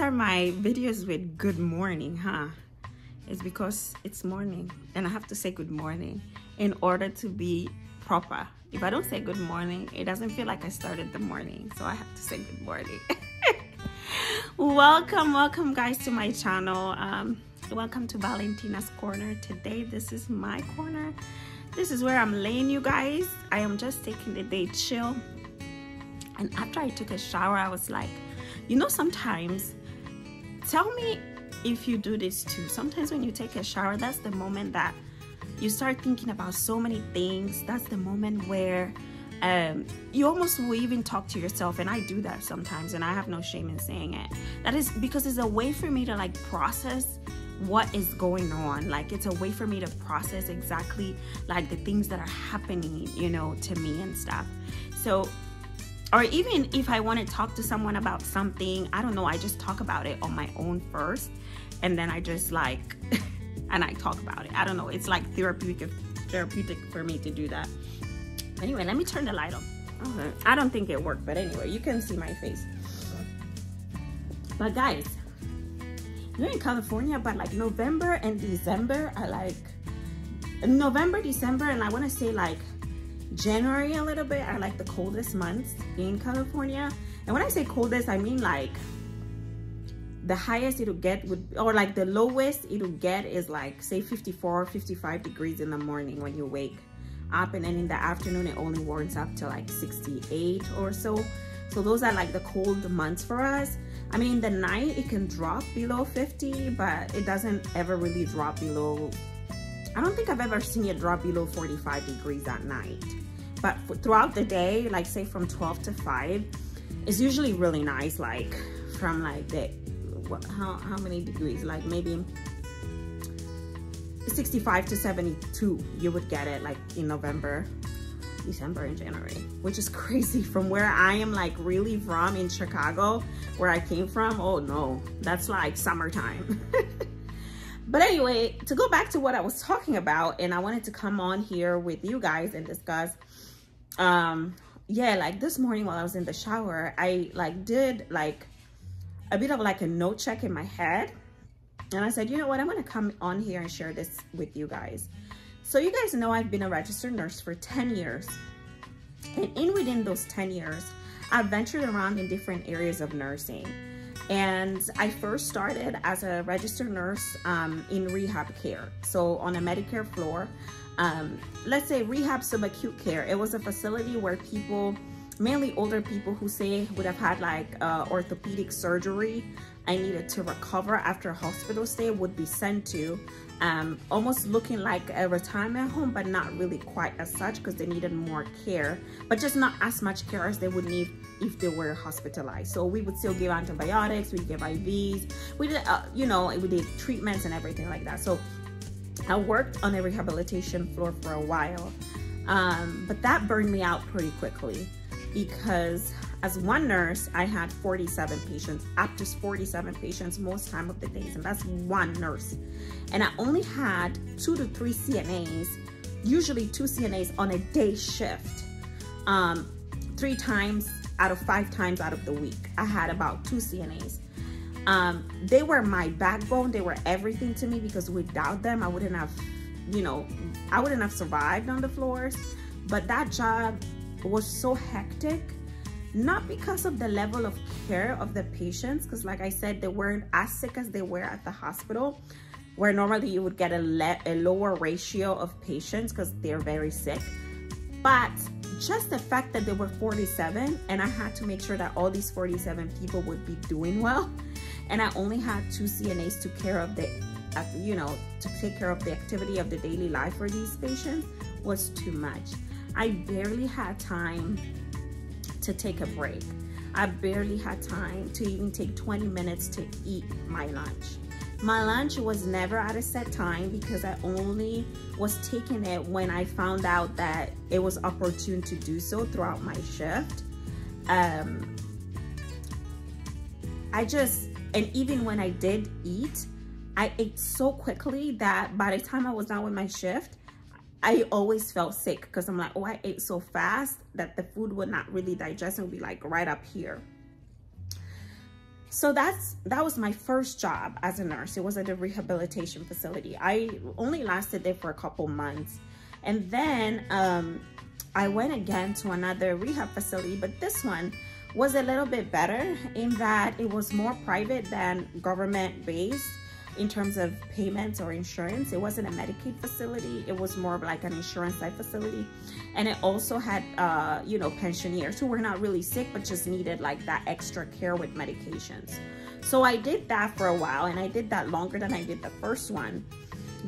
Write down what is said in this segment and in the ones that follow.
start my videos with good morning, huh? It's because it's morning and I have to say good morning in order to be proper. If I don't say good morning, it doesn't feel like I started the morning, so I have to say good morning. welcome guys to my channel. Welcome to Valentina's Corner. Today this is my corner. This is where I'm laying, you guys. I am just taking the day chill, and after I took a shower I was like, you know, sometimes, tell me if you do this too, sometimes when you take a shower, that's the moment that you start thinking about so many things. That's the moment where you almost will even talk to yourself, and I do that sometimes, and I have no shame in saying it. That is because it's a way for me to like process what is going on. Like, it's a way for me to process exactly like the things that are happening, you know, to me and stuff. So, or even if I want to talk to someone about something, I don't know, I just talk about it on my own first, and then I just like and I talk about it. I don't know, it's like therapeutic for me to do that. Anyway, let me turn the light on. Okay. I don't think it worked, but anyway, you can see my face. But guys, you're in California, but like November and December are like November, December, and I want to say like January a little bit are like the coldest months in California. And when I say coldest, I mean like the highest it'll get would, or like the lowest it'll get is like say 54 55 degrees in the morning when you wake up, and then in the afternoon it only warms up to like 68 or so. So those are like the cold months for us. I mean, in the night it can drop below 50, but it doesn't ever really drop below, I don't think I've ever seen it drop below 45 degrees at night. But throughout the day, like say from 12 to 5, it's usually really nice. Like from like the, how many degrees? Like maybe 65 to 72, you would get it like in November, December, and January, which is crazy from where I am, like really from in Chicago, where I came from. Oh no, that's like summertime. But anyway, to go back to what I was talking about, and I wanted to come on here with you guys and discuss, yeah, like this morning while I was in the shower, I like did like a bit of like a note check in my head, and I said, you know what, I'm gonna come on here and share this with you guys. So you guys know I've been a registered nurse for 10 years, and within those 10 years, I've ventured around in different areas of nursing. And I first started as a registered nurse in rehab care. So on a Medicare floor, let's say rehab subacute care. It was a facility where people, mainly older people who say would have had like orthopedic surgery and needed to recover after a hospital stay, would be sent to, almost looking like a retirement home, but not really quite as such, because they needed more care, but just not as much care as they would need if they were hospitalized. So we would still give antibiotics, we give IVs, we did, you know, we did treatments and everything like that. So I worked on a rehabilitation floor for a while, but that burned me out pretty quickly, because as one nurse, I had 47 patients, up to 47 patients most time of the days, and that's one nurse. And I only had 2 to 3 CNAs, usually 2 CNAs on a day shift. 3 times out of 5 times out of the week, I had about 2 CNAs. They were my backbone. They were everything to me, because without them, I wouldn't have, you know, I wouldn't have survived on the floors. But that job was so hectic, not because of the level of care of the patients, because like I said, they weren't as sick as they were at the hospital, where normally you would get a lower ratio of patients because they're very sick. But just the fact that there were 47, and I had to make sure that all these 47 people would be doing well, and I only had 2 CNAs to care of the, you know, to take care of the activity of the daily life for these patients, was too much. I barely had time to take a break. I barely had time to even take 20 minutes to eat my lunch. My lunch was never at a set time, because I only was taking it when I found out that it was opportune to do so throughout my shift. And even when I did eat, I ate so quickly that by the time I was done with my shift, I always felt sick, because I'm like, oh, I ate so fast that the food would not really digest and would be like right up here. So that was my first job as a nurse. It was at a rehabilitation facility. I only lasted there for a couple months. And then I went again to another rehab facility, but this one was a little bit better in that it was more private than government based in terms of payments or insurance. It wasn't a Medicaid facility. It was more of like an insurance type facility. And it also had, you know, pensioners who were not really sick, but just needed like that extra care with medications. So I did that for a while, and I did that longer than I did the first one.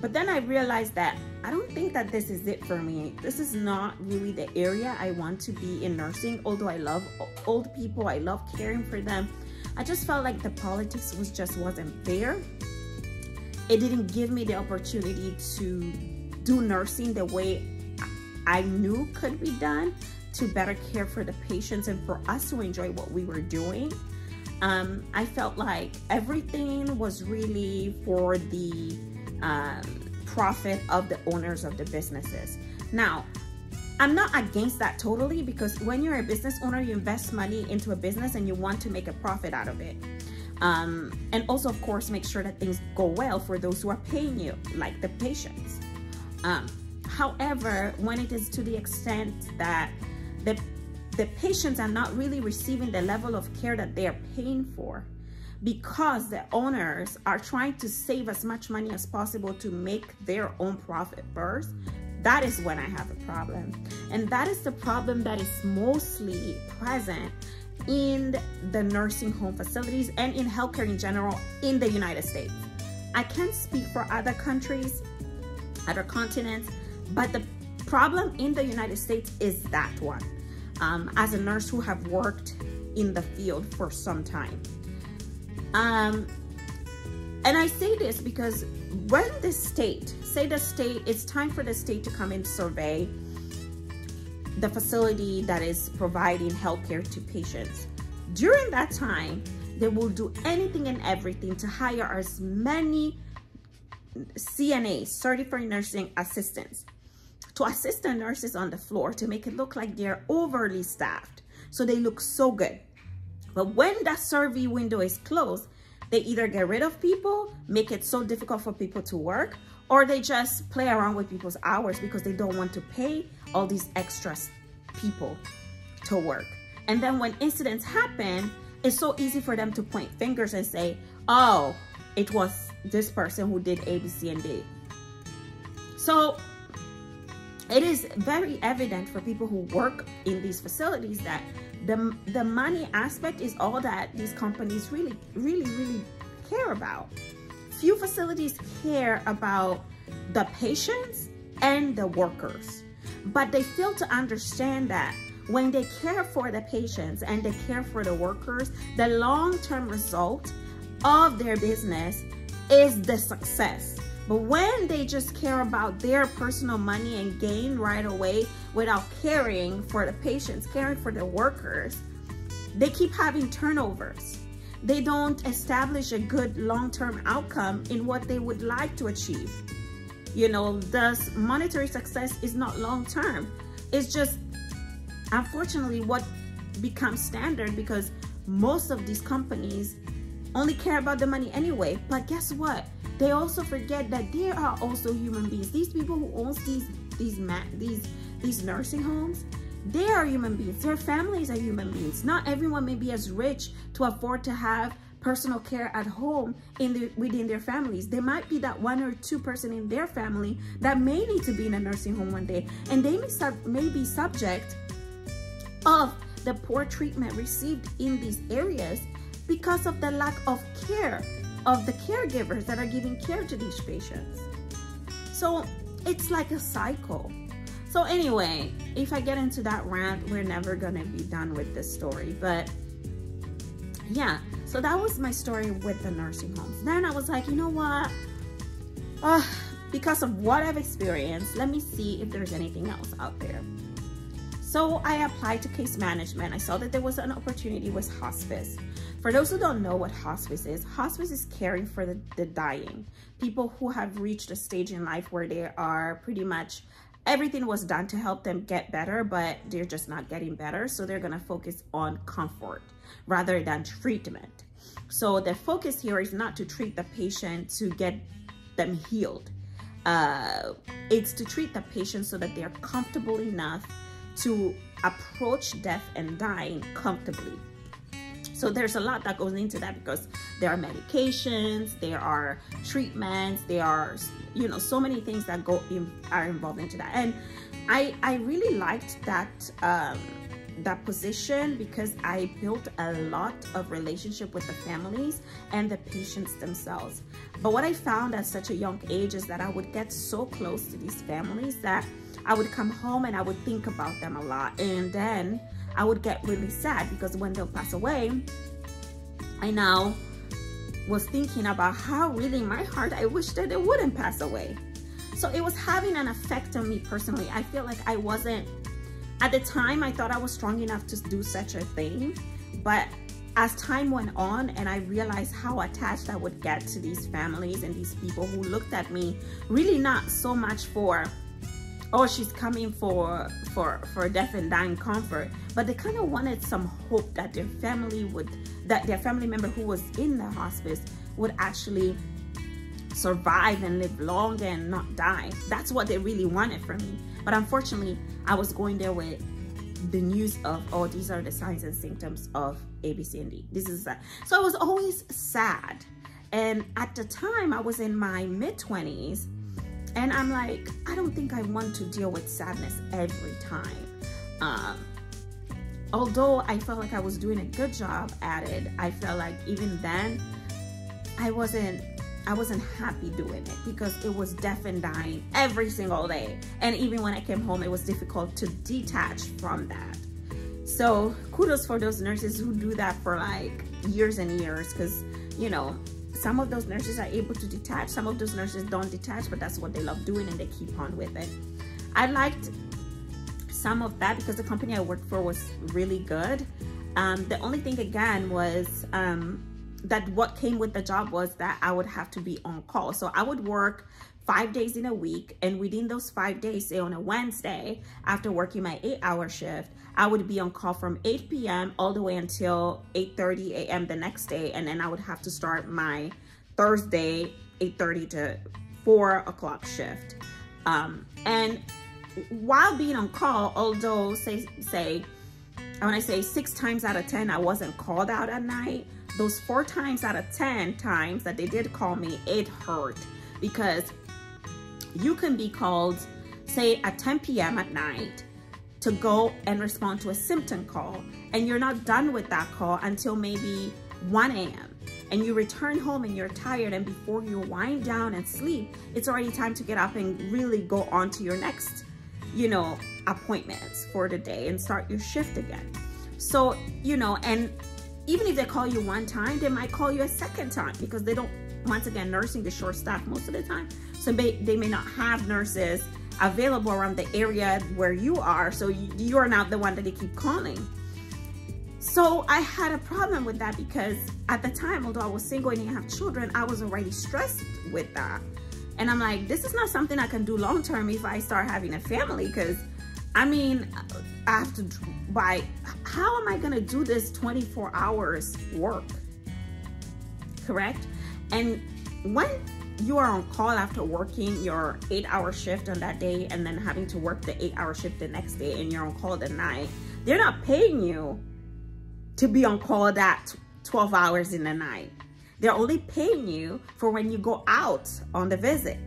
But then I realized that I don't think that this is it for me. This is not really the area I want to be in nursing. Although I love old people, I love caring for them, I just felt like the politics wasn't there. It didn't give me the opportunity to do nursing the way I knew could be done, to better care for the patients and for us to enjoy what we were doing. I felt like everything was really for the profit of the owners of the businesses. Now, I'm not against that totally, because when you're a business owner, you invest money into a business and you want to make a profit out of it. And also, of course, make sure that things go well for those who are paying you, like the patients. However, when it is to the extent that the patients are not really receiving the level of care that they are paying for, because the owners are trying to save as much money as possible to make their own profit first, that is when I have a problem. And that is the problem that is mostly present in the nursing home facilities and in healthcare in general in the United States. I can't speak for other countries, other continents, but the problem in the United States is that one. As a nurse who have worked in the field for some time. And I say this because when the state, it's time for the state to come and survey the facility that is providing healthcare to patients. During that time, they will do anything and everything to hire as many CNAs, certified nursing assistants, to assist the nurses on the floor to make it look like they're overly staffed, so they look so good. But when that survey window is closed, they either get rid of people, make it so difficult for people to work, or they just play around with people's hours because they don't want to pay all these extra people to work. And then when incidents happen, it's so easy for them to point fingers and say, oh, it was this person who did A, B, C, and D. So it is very evident for people who work in these facilities that the money aspect is all that these companies really care about. Few facilities care about the patients and the workers, but they fail to understand that when they care for the patients and they care for the workers, the long-term result of their business is the success. But when they just care about their personal money and gain right away without caring for the patients, caring for the workers, they keep having turnovers. They don't establish a good long-term outcome in what they would like to achieve. You know, thus monetary success is not long-term. It's just, unfortunately, what becomes standard, because most of these companies only care about the money anyway. But guess what? They also forget that there are also human beings. These people who own these nursing homes, they are human beings. Their families are human beings. Not everyone may be as rich to afford to have personal care at home within their families. There might be that one or two person in their family that may need to be in a nursing home one day, and they may be subject of the poor treatment received in these areas because of the lack of care of the caregivers that are giving care to these patients. So it's like a cycle. So anyway, if I get into that rant, we're never gonna be done with this story. But yeah, so that was my story with the nursing homes. Then I was like, you know what? Because of what I've experienced, let me see if there's anything else out there. So I applied to case management. I saw that there was an opportunity with hospice. For those who don't know what hospice is caring for the dying. People who have reached a stage in life where they are pretty much, everything was done to help them get better, but they're just not getting better. So they're gonna focus on comfort rather than treatment. So the focus here is not to treat the patient to get them healed. It's to treat the patient so that they're comfortable enough to approach death and dying comfortably. So there's a lot that goes into that, because there are medications, there are treatments, there are, you know, so many things that are involved into that. And I really liked that that position, because I built a lot of relationship with the families and the patients themselves. But what I found at such a young age is that I would get so close to these families that I would come home and I would think about them a lot. And then I would get really sad, because when they'll pass away, I now was thinking about how really in my heart I wish that they wouldn't pass away. So it was having an effect on me personally. I feel like I wasn't, at the time I thought I was strong enough to do such a thing, but as time went on and I realized how attached I would get to these families and these people who looked at me really not so much for, oh, she's coming for death and dying comfort, but they kind of wanted some hope that their family member who was in the hospice would actually survive and live long and not die. That's what they really wanted from me. But unfortunately, I was going there with the news of, oh, these are the signs and symptoms of A, B, C, and D. This is that. So I was always sad. And at the time, I was in my mid-20s. And I'm like, I don't think I want to deal with sadness every time. Although I felt like I was doing a good job at it, I felt like even then, I wasn't happy doing it, because it was death and dying every single day. And even when I came home, it was difficult to detach from that. So kudos for those nurses who do that for like years and years, because, you know, some of those nurses are able to detach. Some of those nurses don't detach, but that's what they love doing and they keep on with it. I liked some of that because the company I worked for was really good. The only thing again was that what came with the job was that I would have to be on call. So I would work 5 days in a week, and within those 5 days, say on a Wednesday, after working my 8-hour shift, I would be on call from 8 p.m. all the way until 8:30 a.m. the next day, and then I would have to start my Thursday 8:30 to 4 o'clock shift. And while being on call, although when I say 6 times out of 10 I wasn't called out at night, those 4 times out of 10 times that they did call me, it hurt, because you can be called, say, at 10 p.m. at night to go and respond to a symptom call, and you're not done with that call until maybe 1 a.m. and you return home and you're tired, and before you wind down and sleep, it's already time to get up and really go on to your next, you know, appointments for the day and start your shift again. So, you know, and even if they call you one time, they might call you a second time, because they don't, once again, nursing is short staffed most of the time. So they may not have nurses available around the area where you are. So you are not the one that they keep calling. So I had a problem with that, because at the time, although I was single and didn't have children, I was already stressed with that. And I'm like, this is not something I can do long term if I start having a family, because I mean, I have to buy, how am I gonna do this 24 hours work, correct? And when you are on call after working your 8-hour shift on that day and then having to work the 8-hour shift the next day, and you're on call the night, they're not paying you to be on call that 12 hours in the night. They're only paying you for when you go out on the visit,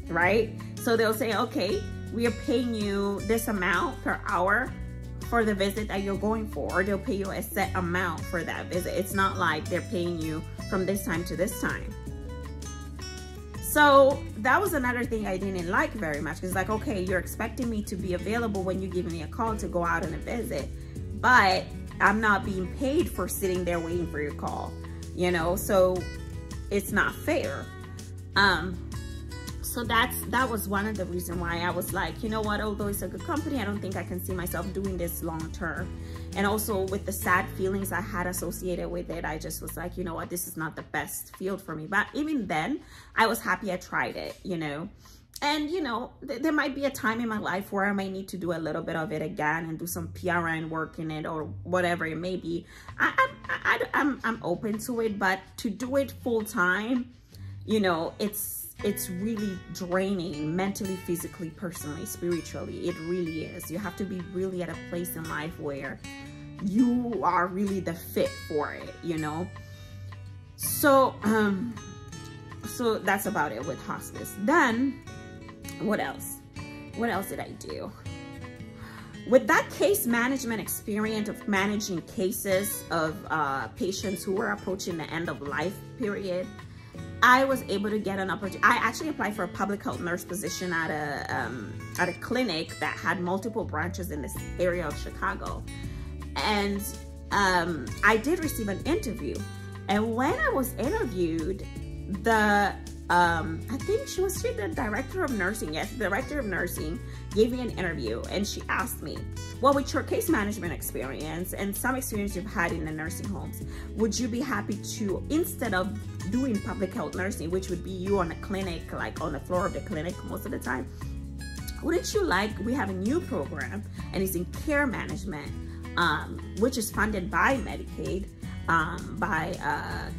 right? So they'll say, okay, we are paying you this amount per hour for the visit that you're going for, or they'll pay you a set amount for that visit. It's not like they're paying you from this time to this time. So that was another thing I didn't like very much. It's like, okay, you're expecting me to be available when you give me a call to go out on a visit, but I'm not being paid for sitting there waiting for your call, you know? So it's not fair. So that was one of the reasons why I was like, you know what, although it's a good company, I don't think I can see myself doing this long term. And also with the sad feelings I had associated with it, I just was like, you know what, this is not the best field for me. But even then, I was happy I tried it, you know. And, you know, there might be a time in my life where I might need to do a little bit of it again and do some PRN work in it or whatever it may be. I'm open to it, but to do it full time, you know, it's really draining mentally, physically, personally, spiritually. It really is. You have to be really at a place in life where you are really the fit for it, you know? So, so that's about it with hospice. Then, what else? What else did I do? With that case management experience of managing cases of patients who were approaching the end of life period, I was able to get an opportunity. I actually applied for a public health nurse position at a clinic that had multiple branches in this area of Chicago. And I did receive an interview. And when I was interviewed, I think she was the director of nursing. Yes, the director of nursing gave me an interview, and she asked me, well, with your case management experience and some experience you've had in the nursing homes, would you be happy to, instead of doing public health nursing, which would be you on a clinic, like on the floor of the clinic most of the time, wouldn't you like, we have a new program, and it's in care management, which is funded by Medicaid, by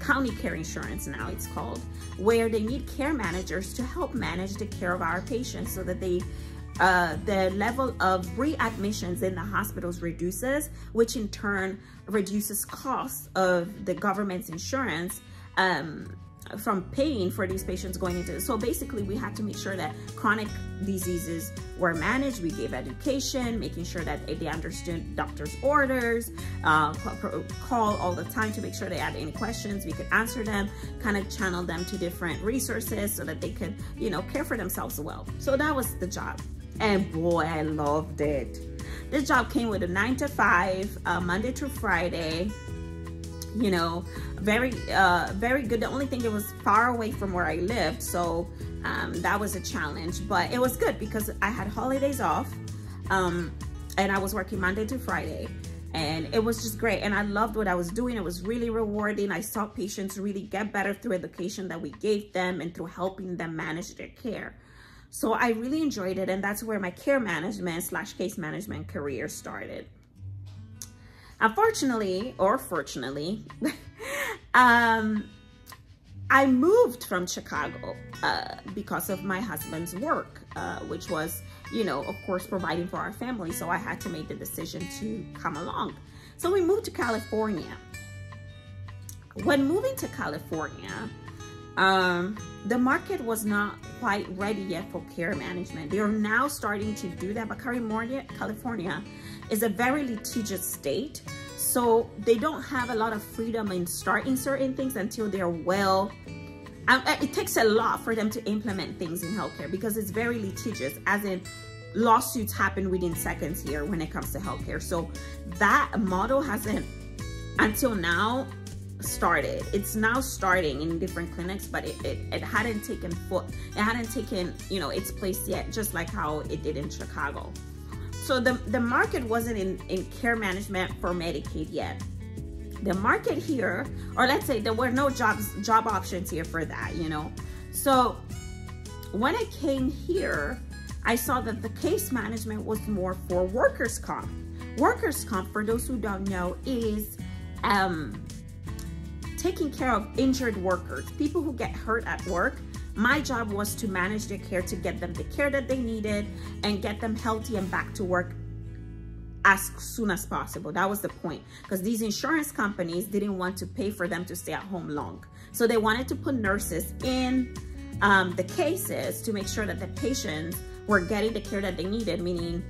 county care insurance now it's called, where they need care managers to help manage the care of our patients so that they the level of readmissions in the hospitals reduces, which in turn reduces costs of the government's insurance from paying for these patients going into it. So basically we had to make sure that chronic diseases were managed. We gave education, making sure that they understood doctor's orders, call all the time to make sure they had any questions, we could answer them, kind of channel them to different resources so that they could, you know, care for themselves well. So that was the job. And boy, I loved it. This job came with a 9 to 5, Monday through Friday. You know, very good. The only thing, it was far away from where I lived, so that was a challenge, but it was good because I had holidays off, and I was working Monday to Friday, and it was just great. And I loved what I was doing. It was really rewarding. I saw patients really get better through education that we gave them and through helping them manage their care. So I really enjoyed it, and that's where my care management / case management career started. Unfortunately, or fortunately, I moved from Chicago because of my husband's work, which was, you know, of course, providing for our family. So I had to make the decision to come along. So we moved to California. When moving to California, the market was not quite ready yet for care management. They are now starting to do that, but California is a very litigious state. So they don't have a lot of freedom in starting certain things until they're well. It takes a lot for them to implement things in healthcare because it's very litigious, as in lawsuits happen within seconds here when it comes to healthcare. So that model hasn't, until now, started. It's now starting in different clinics, but it hadn't taken you know, its place yet, just like how it did in Chicago. So the market wasn't in care management for Medicaid yet. The market here, or let's say there were no job options here for that, you know. So when I came here, I saw that the case management was more for workers' comp. Workers' comp, for those who don't know, is taking care of injured workers, people who get hurt at work. My job was to manage their care, to get them the care that they needed and get them healthy and back to work as soon as possible. That was the point, because these insurance companies didn't want to pay for them to stay at home long. So they wanted to put nurses in the cases to make sure that the patients were getting the care that they needed, meaning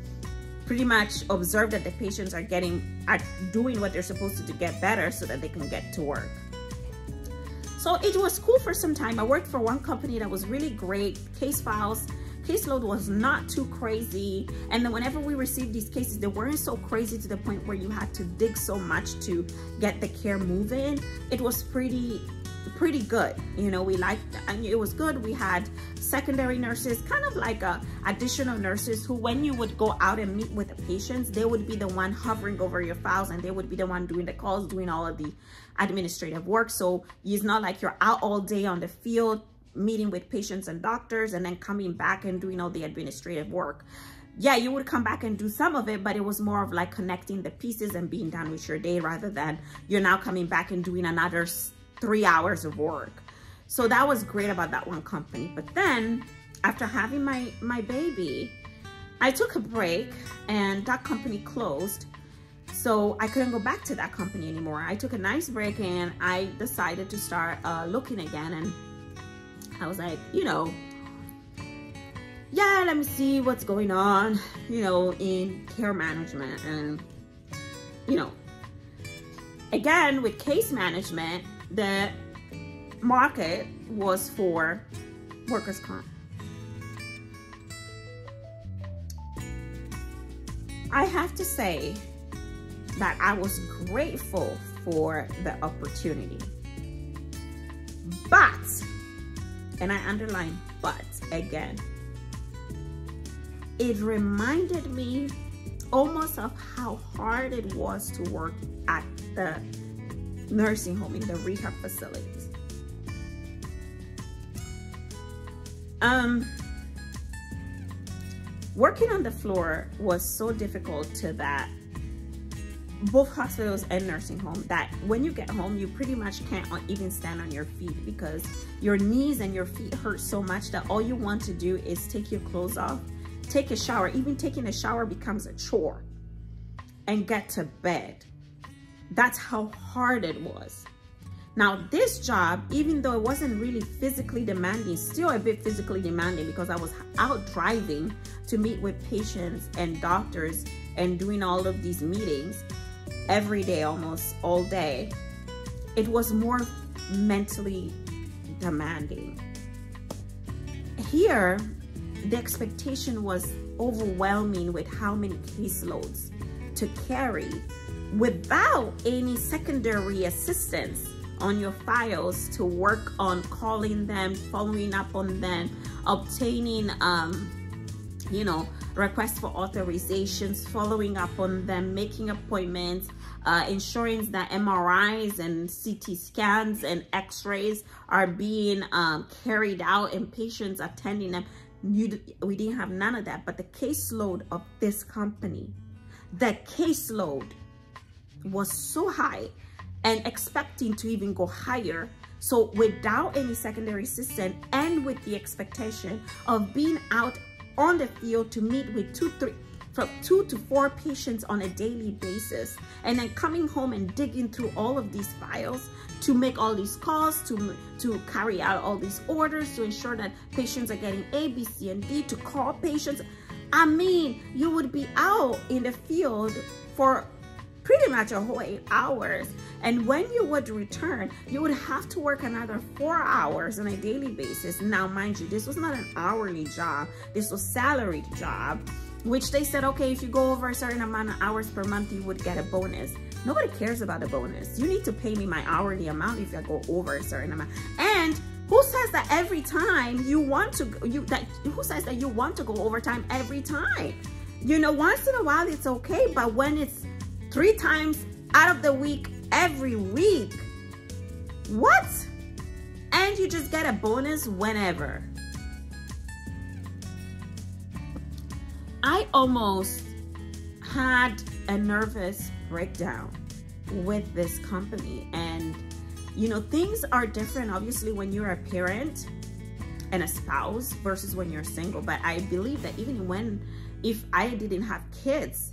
pretty much observe that the patients are doing what they're supposed to get better so that they can get to work. So it was cool for some time. I worked for one company that was really great. Caseload was not too crazy. And then whenever we received these cases, they weren't so crazy to the point where you had to dig so much to get the care moving. It was pretty good. You know, we liked, and it was good. We had secondary nurses, kind of like additional nurses who, when you would go out and meet with the patients, they would be the one hovering over your files, and they would be the one doing the calls, doing all of the administrative work. So it's not like you're out all day on the field meeting with patients and doctors and then coming back and doing all the administrative work. Yeah, you would come back and do some of it, but it was more of like connecting the pieces and being done with your day, rather than you're now coming back and doing another 3 hours of work. So that was great about that one company. But then after having my baby, I took a break and that company closed. So I couldn't go back to that company anymore. I took a nice break and I decided to start looking again. And I was like, you know, yeah, let me see what's going on, you know, in care management. And, you know, again, with case management, the market was for workers' comp. I have to say that I was grateful for the opportunity. But, and I underline but again, it reminded me almost of how hard it was to work at the nursing home, in the rehab facilities. Working on the floor was so difficult to that both hospitals and nursing home, that when you get home, you pretty much can't even stand on your feet because your knees and your feet hurt so much that all you want to do is take your clothes off, take a shower. Even taking a shower becomes a chore, and get to bed. That's how hard it was. Now this job, even though it wasn't really physically demanding, still a bit physically demanding because I was out driving to meet with patients and doctors and doing all of these meetings every day, almost all day. It was more mentally demanding. Here, the expectation was overwhelming with how many caseloads to carry without any secondary assistance on your files to work on calling them, following up on them, obtaining you know, requests for authorizations, following up on them, making appointments, ensuring that MRIs and CT scans and x-rays are being carried out and patients attending them. We didn't have none of that. But the caseload of this company, the caseload was so high and expecting to even go higher. So without any secondary assistance and with the expectation of being out on the field to meet with from 2 to 4 patients on a daily basis, and then coming home and digging through all of these files to make all these calls, to carry out all these orders, to ensure that patients are getting A, B, C, and D, to call patients. I mean, you would be out in the field for pretty much a whole 8 hours. And when you would return, you would have to work another 4 hours on a daily basis. Now, mind you, this was not an hourly job. This was a salaried job, which they said, okay, if you go over a certain amount of hours per month, you would get a bonus. Nobody cares about a bonus. You need to pay me my hourly amount if I go over a certain amount. And who says that every time you want to, who says that you want to go overtime every time? You know, once in a while, it's okay. But when it's 3 times out of the week, every week, what? And you just get a bonus whenever. I almost had a nervous breakdown with this company. And, you know, things are different, obviously, when you're a parent and a spouse versus when you're single. But I believe that even if I didn't have kids,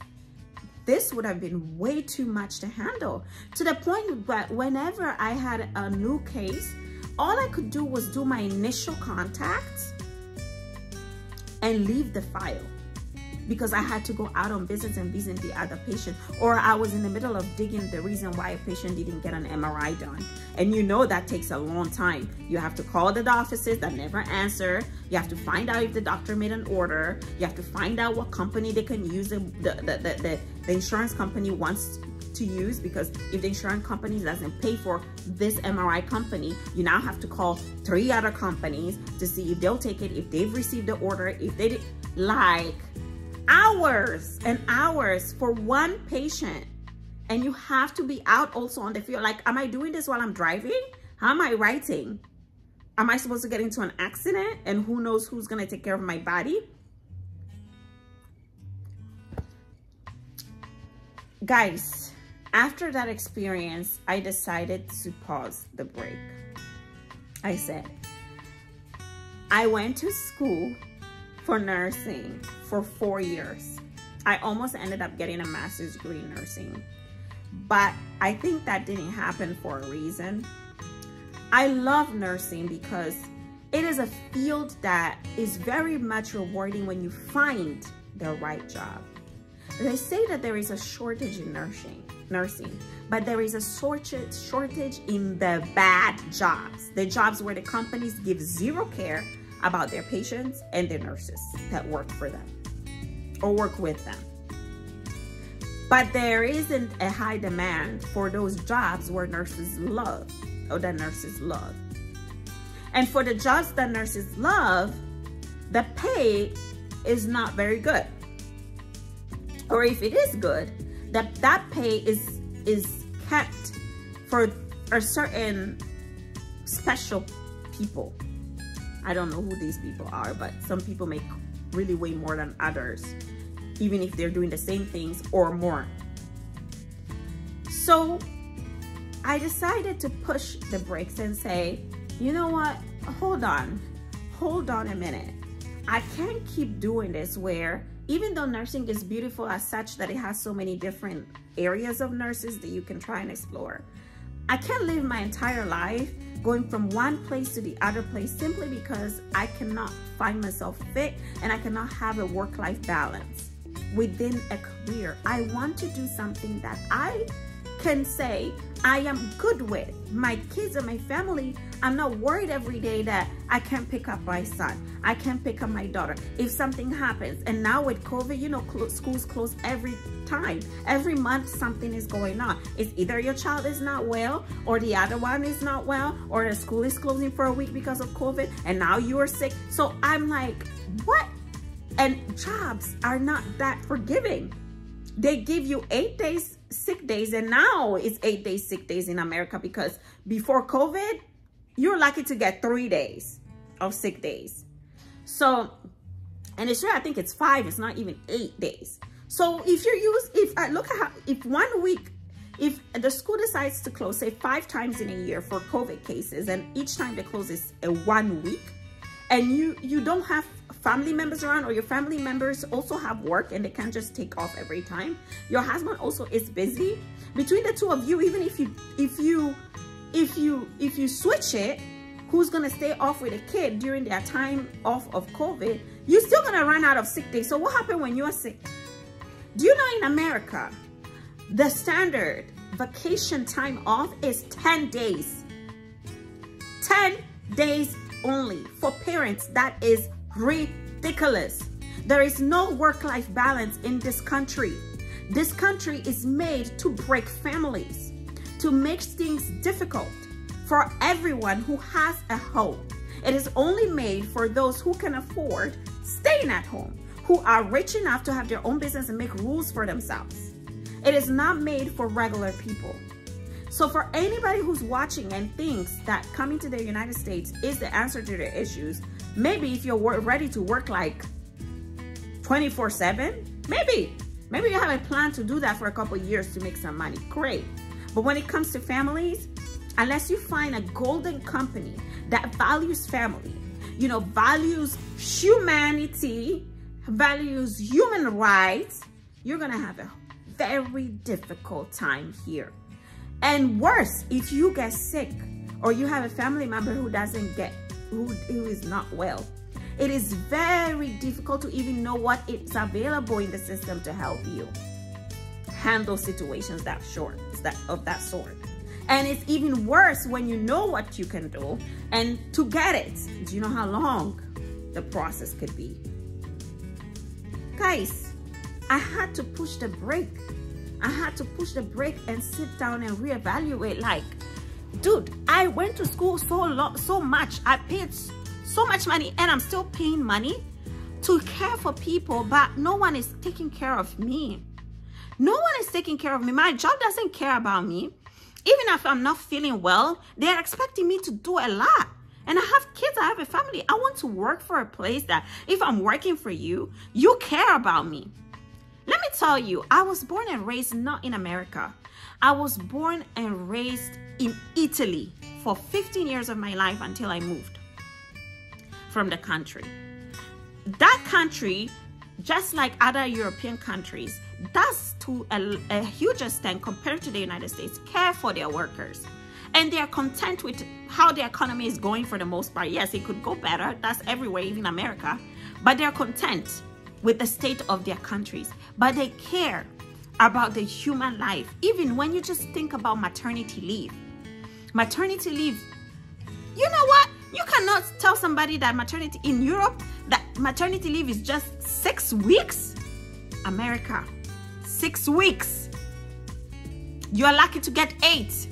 this would have been way too much to handle, to the point that whenever I had a new case, all I could do was do my initial contacts and leave the file, because I had to go out on visits and visit the other patient, or I was in the middle of digging the reason why a patient didn't get an MRI done. And you know that takes a long time. You have to call the offices that never answer. You have to find out if the doctor made an order. You have to find out what company they can use, the insurance company wants to use, because if the insurance company doesn't pay for this MRI company, you now have to call 3 other companies to see if they'll take it, if they've received the order, if they did. Like, hours and hours for one patient. And you have to be out also on the field. Like, am I doing this while I'm driving? How am I writing? Am I supposed to get into an accident and who knows who's going to take care of my body? Guys, after that experience, I decided to pause the break. I said, I went to school for nursing for 4 years. I almost ended up getting a master's degree in nursing, but I think that didn't happen for a reason. I love nursing because it is a field that is very much rewarding when you find the right job. They say that there is a shortage in nursing, but there is a shortage in the bad jobs, the jobs where the companies give zero care about their patients and their nurses that work for them or work with them. But there isn't a high demand for those jobs where nurses love, or that nurses love. And for the jobs that nurses love, the pay is not very good. Or if it is good, that pay is kept for a certain special people. I don't know who these people are, but some people make really way more than others, even if they're doing the same things or more. So I decided to push the brakes and say, you know what? Hold on a minute. I can't keep doing this where even though nursing is beautiful as such that it has so many different areas of nurses that you can try and explore, I can't live my entire life going from one place to the other place simply because I cannot find myself fit and I cannot have a work-life balance within a career. I want to do something that I can say I am good with. My kids and my family, I'm not worried every day that I can't pick up my son, I can't pick up my daughter if something happens. And now with COVID, you know, schools close every time. Every month something is going on. It's either your child is not well or the other one is not well or the school is closing for a week because of COVID and now you are sick. So I'm like, what? And jobs are not that forgiving. They give you 8 days sick days, and now it's 8 days sick days in America because before COVID, you're lucky to get 3 days of sick days. So, and it's I think it's 5, it's not even 8 days. So if I look at how, if 1 week, if the school decides to close, say 5 times in a year for COVID cases, and each time they close is a 1 week, and you don't have family members around, or your family members also have work and they can't just take off every time. Your husband also is busy. Between the two of you, even if you switch it, who's gonna stay off with a kid during their time off of COVID, you're still gonna run out of sick days. So what happened when you're sick? Do you know in America, the standard vacation time off is 10 days. 10 days only. For parents, that is ridiculous. There is no work-life balance in this country. This country is made to break families, to make things difficult for everyone who has a home. It is only made for those who can afford staying at home, who are rich enough to have their own business and make rules for themselves. It is not made for regular people. So for anybody who's watching and thinks that coming to the United States is the answer to their issues, maybe if you're ready to work like 24/7, maybe you have a plan to do that for a couple of years to make some money, great. But when it comes to families, unless you find a golden company that values family, you know, values humanity, values human rights, you're gonna have a very difficult time here. And worse, if you get sick or you have a family member who who is not well, it is very difficult to even know what is available in the system to help you handle situations of that sort. And it's even worse when you know what you can do and to get it. Do you know how long the process could be? Guys, I had to push the brake. I had to push the brake and sit down and reevaluate. Like, dude, I went to school so much. I paid so much money and I'm still paying money to care for people, but no one is taking care of me. No one is taking care of me. My job doesn't care about me. Even if I'm not feeling well, they're expecting me to do a lot. And I have family. I want to work for a place that if I'm working for you, you care about me. Let me tell you, I was born and raised not in America. I was born and raised in Italy for 15 years of my life until I moved from the country. That country, just like other European countries, does to a huge extent compared to the United States care for their workers. And they are content with how the economy is going for the most part. Yes, it could go better. That's everywhere, even America. But they're content with the state of their countries. But they care about the human life. Even when you just think about maternity leave. Maternity leave, you know what? You cannot tell somebody that maternity in Europe, that maternity leave is just 6 weeks. America, 6 weeks. You're lucky to get 8.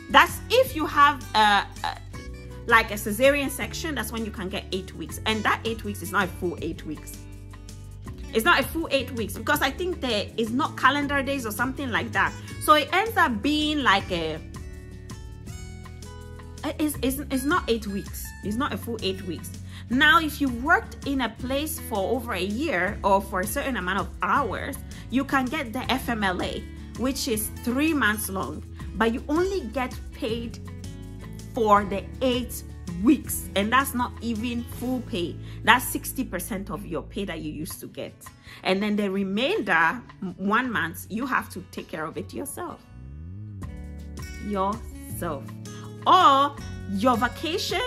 That's if you have like a cesarean section, that's when you can get 8 weeks. And that 8 weeks is not a full 8 weeks. It's not a full 8 weeks because I think there is not calendar days or something like that. So it ends up being like it's not 8 weeks. It's not a full 8 weeks. Now, if you worked in a place for over a year or for a certain amount of hours, you can get the FMLA, which is 3 months long, but you only get paid for the 8 weeks, and that's not even full pay. That's 60% of your pay that you used to get, and then the remainder 1 month you have to take care of it yourself, or your vacation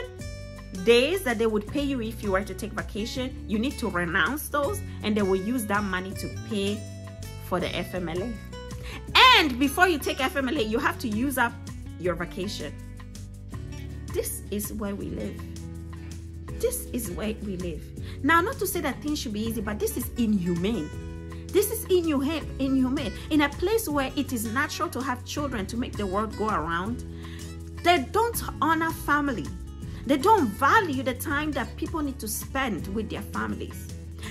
days that they would pay you if you were to take vacation. You need to renounce those, and they will use that money to pay for the FMLA. And before you take FMLA, you have to use up your vacation. This is where we live. This is where we live. Now, not to say that things should be easy, but this is inhumane. This is inhumane. In a place where it is natural to have children to make the world go around, they don't honor family. They don't value the time that people need to spend with their families.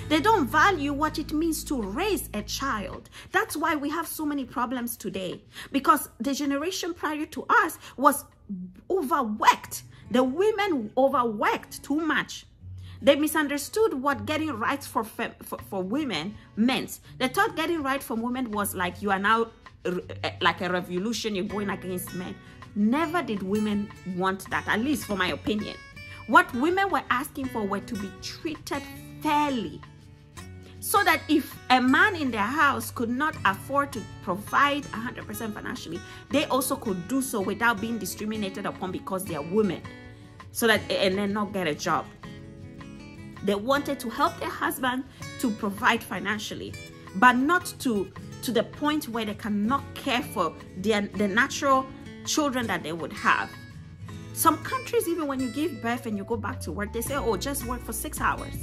They don't value what it means to raise a child. That's why we have so many problems today, because the generation prior to us was overworked. The women overworked too much. They misunderstood what getting rights for women meant. They thought getting right for women was like you are now like a revolution, you're going against men. Never did women want that, at least for my opinion. What women were asking for were to be treated fairly, so that if a man in their house could not afford to provide 100% financially, they also could do so without being discriminated upon because they are women, so that and then not get a job. They wanted to help their husband to provide financially, but not to the point where they cannot care for the natural children that they would have. Some countries, even when you give birth and you go back to work, they say, oh, just work for 6 hours.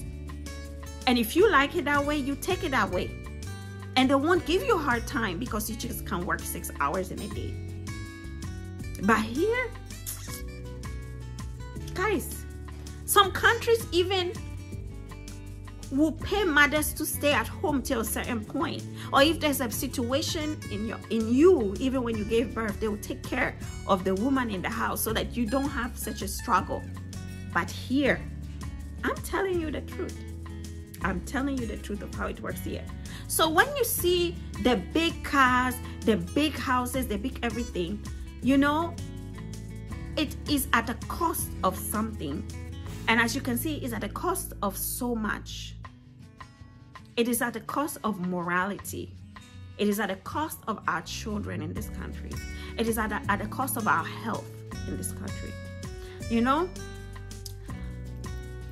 And if you like it that way, you take it that way. And they won't give you a hard time because you just can't work 6 hours in a day. But here, guys, some countries even will pay mothers to stay at home till a certain point. Or if there's a situation in you, even when you gave birth, they will take care of the woman in the house so that you don't have such a struggle. But here, I'm telling you the truth. I'm telling you the truth of how it works here. So when you see the big cars, the big houses, the big everything, you know, it is at the cost of something. And as you can see, it's at the cost of so much. It is at the cost of morality. It is at the cost of our children in this country. It is at the cost of our health in this country. You know,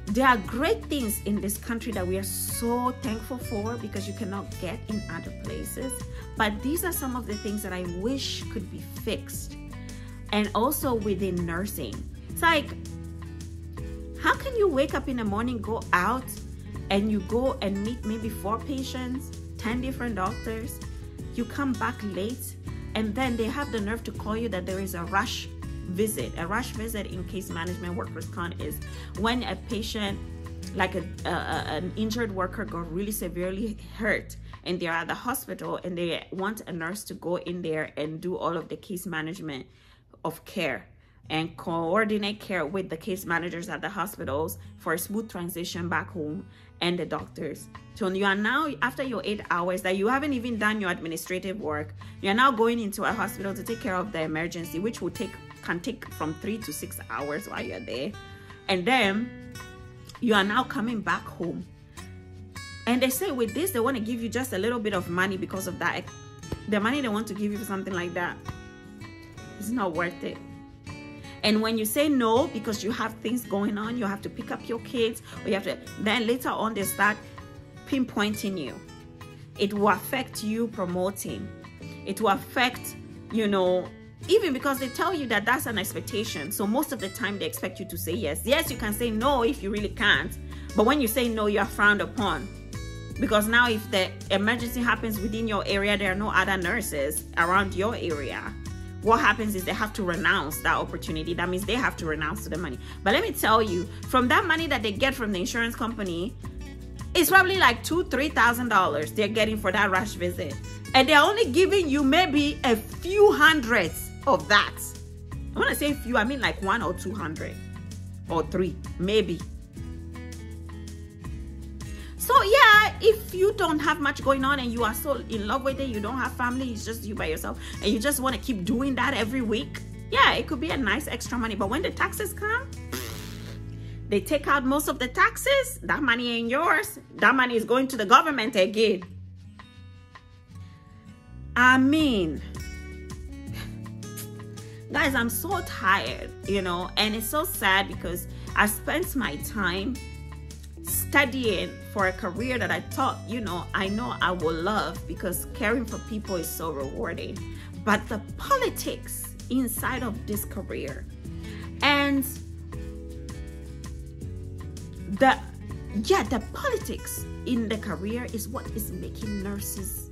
there are great things in this country that we are so thankful for because you cannot get in other places. But these are some of the things that I wish could be fixed. And also within nursing. It's like, how can you wake up in the morning, go out, and you go and meet maybe 4 patients, 10 different doctors, you come back late, and then they have the nerve to call you that there is a rush visit. A rush visit in case management workers' comp is when a patient, like an injured worker, got really severely hurt and they're at the hospital and they want a nurse to go in there and do all of the case management of care. and coordinate care with the case managers at the hospitals for a smooth transition back home and the doctors. So you are now, after your 8 hours that you haven't even done your administrative work, you're now going into a hospital to take care of the emergency, which will can take from 3 to 6 hours while you're there. And then you are now coming back home. And they say with this, they want to give you just a little bit of money because of that. The money they want to give you for something like that is not worth it. And when you say no because you have things going on, you have to pick up your kids, or you have to, then later on they start pinpointing you. It will affect you promoting. It will affect, you know, even because they tell you that that's an expectation. So most of the time they expect you to say yes. Yes, you can say no if you really can't. But when you say no, you are frowned upon. Because now if the emergency happens within your area, there are no other nurses around your area. What happens is they have to renounce that opportunity. That means they have to renounce to the money. But let me tell you, from that money that they get from the insurance company, it's probably like $2,000-$3,000 they're getting for that rush visit. And they're only giving you maybe a few hundreds of that. When I say few, I mean like 100 or 200 or 3, maybe. So yeah, if you don't have much going on and you are so in love with it, you don't have family, it's just you by yourself, and you just want to keep doing that every week, yeah, it could be a nice extra money. But when the taxes come, they take out most of the taxes. That money ain't yours. That money is going to the government again. I mean, guys, I'm so tired, you know, and it's so sad because I spent my time studying for a career that I thought, you know I will love, because caring for people is so rewarding. But the politics inside of this career and the politics in the career is what is making nurses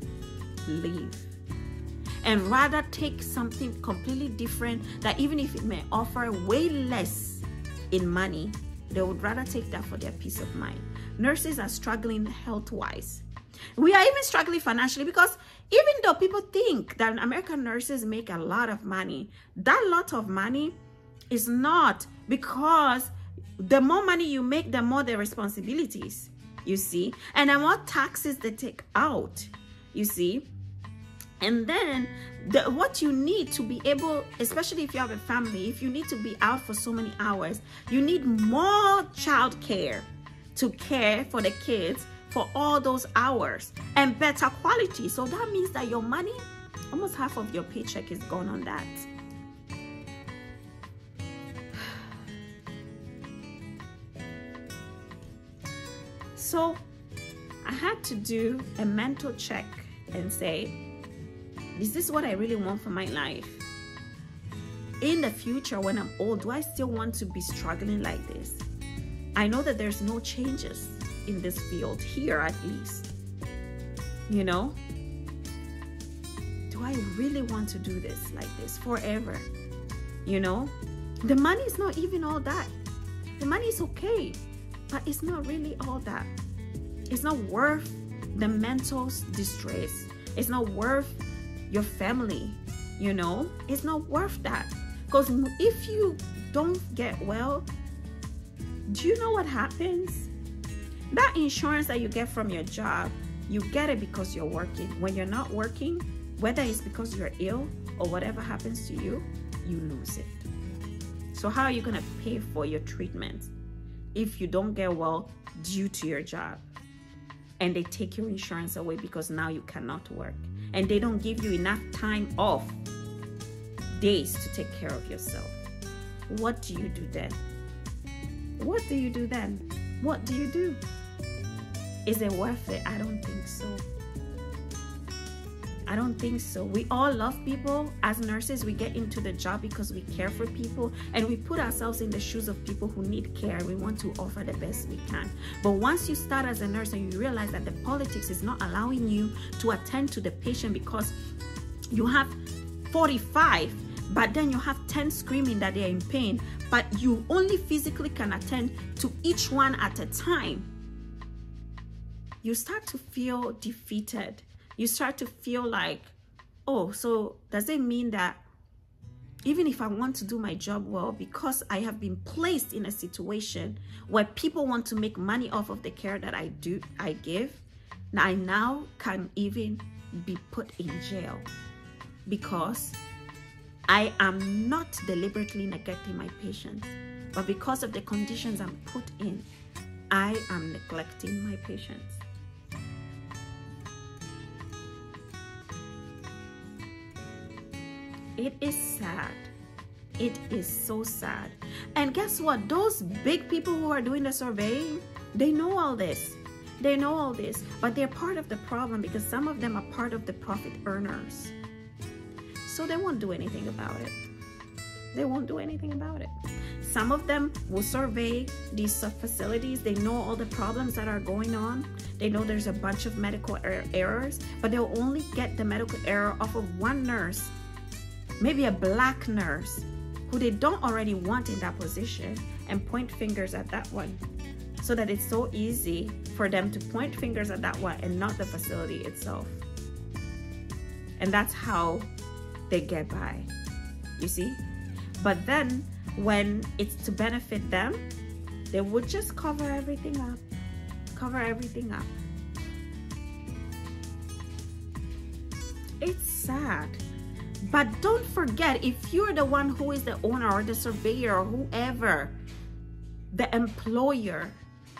leave and rather take something completely different, that even if it may offer way less in money, they would rather take that for their peace of mind. Nurses are struggling health-wise. We are even struggling financially, because even though people think that American nurses make a lot of money, that lot of money is not, because the more money you make, the more the responsibilities, you see, and the more taxes they take out, you see. And then what you need to be able, especially if you have a family, if you need to be out for so many hours, you need more child care to care for the kids for all those hours, and better quality. So that means that your money, almost half of your paycheck is gone on that. So I had to do a mental check and say, is this what I really want for my life? In the future, when I'm old, do I still want to be struggling like this? I know that there's no changes in this field, here at least. You know? Do I really want to do this like this forever? You know? The money is not even all that. The money is okay, but it's not really all that. It's not worth the mental distress. It's not worth your family, you know? It's not worth that. Because if you don't get well, do you know what happens? That insurance that you get from your job, you get it because you're working. When you're not working, whether it's because you're ill or whatever happens to you, you lose it. So how are you gonna pay for your treatment if you don't get well due to your job? And they take your insurance away because now you cannot work. And they don't give you enough time off, days to take care of yourself. What do you do then? What do you do then? What do you do? Is it worth it? I don't think so. I don't think so. We all love people. As nurses, we get into the job because we care for people, and we put ourselves in the shoes of people who need care. We want to offer the best we can. But once you start as a nurse and you realize that the politics is not allowing you to attend to the patient because you have 45, but then you have 10 screaming that they're in pain, but you only physically can attend to each one at a time, you start to feel defeated. You start to feel like, oh, so does it mean that even if I want to do my job well, because I have been placed in a situation where people want to make money off of the care that I give, I now can even be put in jail because I am not deliberately neglecting my patients, but because of the conditions I'm put in, I am neglecting my patients. It is sad. It is so sad. And guess what? Those big people who are doing the surveying, they know all this. They know all this, but they're part of the problem because some of them are part of the profit earners. So they won't do anything about it. They won't do anything about it. Some of them will survey these facilities. They know all the problems that are going on. They know there's a bunch of medical errors, but they'll only get the medical error off of one nurse, maybe a black nurse who they don't already want in that position, and point fingers at that one, so that it's so easy for them to point fingers at that one and not the facility itself. And that's how they get by, you see? But then when it's to benefit them, they would just cover everything up. Cover everything up. It's sad. But don't forget, if you're the one who is the owner or the surveyor or whoever, the employer,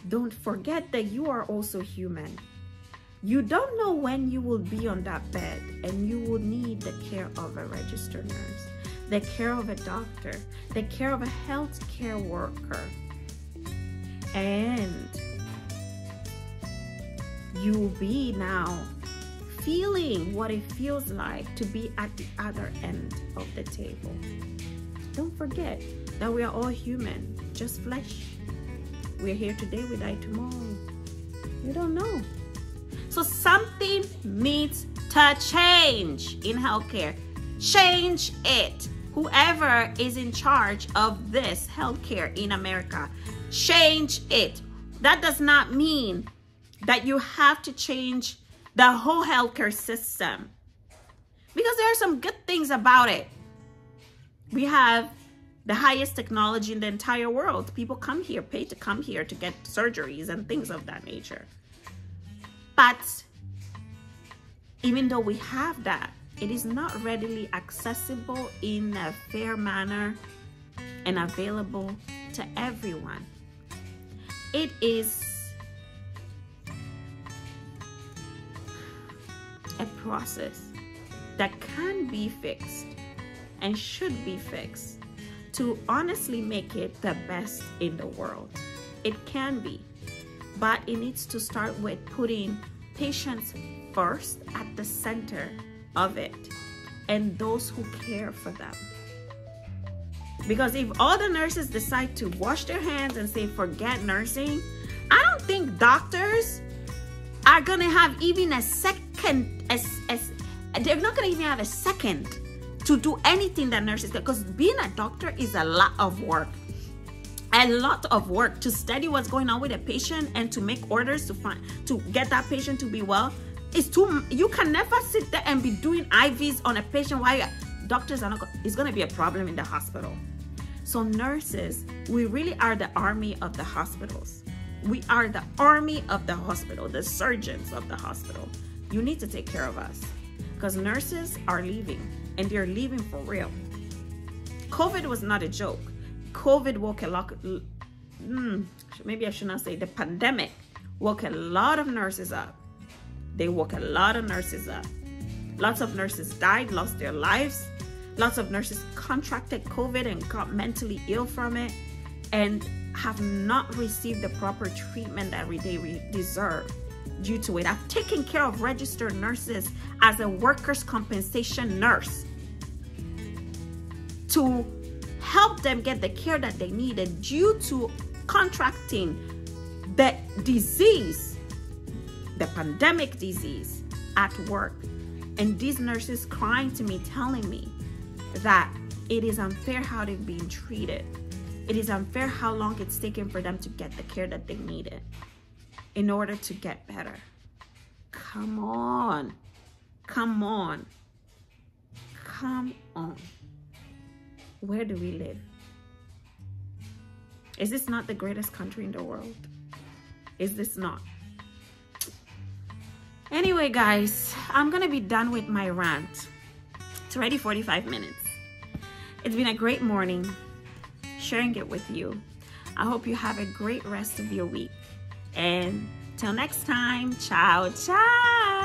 don't forget that you are also human. You don't know when you will be on that bed and you will need the care of a registered nurse, the care of a doctor, the care of a healthcare worker. And you'll be now feeling what it feels like to be at the other end of the table. Don't forget that we are all human, just flesh. We're here today, we die tomorrow. You don't know. So something needs to change in healthcare. Change it. Whoever is in charge of this healthcare in America, change it. That does not mean that you have to change the whole healthcare system, because there are some good things about it. We have the highest technology in the entire world. People come here, pay to come here to get surgeries and things of that nature. But even though we have that, it is not readily accessible in a fair manner and available to everyone. It is a process that can be fixed and should be fixed to honestly make it the best in the world. It can be, but it needs to start with putting patients first at the center of it and those who care for them. Because if all the nurses decide to wash their hands and say forget nursing, I don't think doctors are gonna have even a second, they're not gonna even have a second to do anything that nurses do, because being a doctor is a lot of work. A lot of work to study what's going on with a patient and to make orders to get that patient to be well. You can never sit there and be doing IVs on a patient while doctors are not, it's gonna be a problem in the hospital. So nurses, we really are the army of the hospitals. We are the army of the hospital, the surgeons of the hospital. You need to take care of us because nurses are leaving, and they're leaving for real. COVID was not a joke. COVID woke a lot, maybe I should not say, the pandemic woke a lot of nurses up. They woke a lot of nurses up. Lots of nurses died, lost their lives. Lots of nurses contracted COVID and got mentally ill from it and have not received the proper treatment that they deserve due to it. I've taken care of registered nurses as a workers' compensation nurse to help them get the care that they needed due to contracting the disease, the pandemic disease at work. And these nurses crying to me, telling me that it is unfair how they've been treated. It is unfair how long it's taken for them to get the care that they needed in order to get better. Come on. Come on. Come on. Where do we live? Is this not the greatest country in the world? Is this not? Anyway, guys, I'm gonna be done with my rant. It's already 45 minutes. It's been a great morning sharing it with you. I hope you have a great rest of your week. And till next time, ciao, ciao.